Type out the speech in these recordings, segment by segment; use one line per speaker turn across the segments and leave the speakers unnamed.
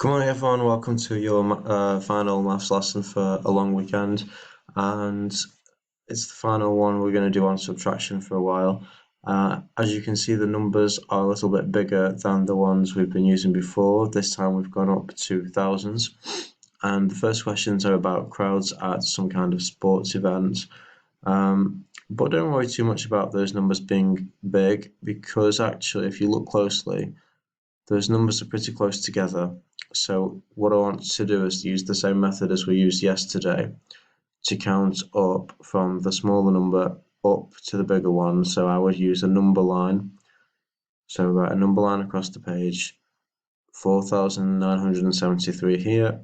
Good morning, everyone. Welcome to your final maths lesson for a long weekend, and it's the final one we're going to do on subtraction for a while. As you can see, the numbers are a little bit bigger than the ones we've been using before. This time we've gone up to thousands, and the first questions are about crowds at some kind of sports event. But don't worry too much about those numbers being big, because actually, if you look closely, those numbers are pretty close together. So what I want to do is use the same method as we used yesterday to count up from the smaller number up to the bigger one. So I would use a number line. So write a number line across the page, 4,973 here,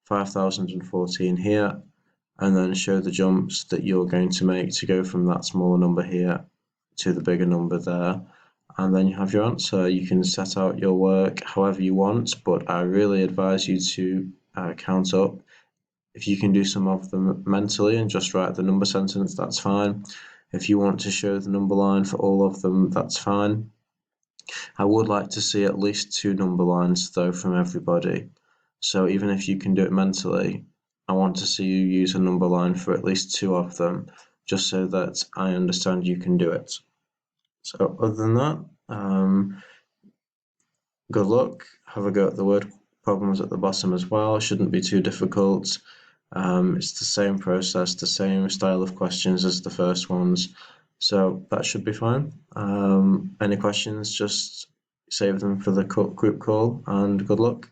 5,014 here, and then show the jumps that you're going to make to go from that smaller number here to the bigger number there. And then you have your answer. You can set out your work however you want, but I really advise you to count up. If you can do some of them mentally and just write the number sentence, that's fine. If you want to show the number line for all of them, that's fine. I would like to see at least 2 number lines though from everybody. So even if you can do it mentally, I want to see you use a number line for at least 2 of them, just so that I understand you can do it. So other than that, good luck. Have a go at the word problems at the bottom as well. It shouldn't be too difficult. It's the same process, the same style of questions as the first ones. So that should be fine. Any questions, just save them for the group call, and good luck.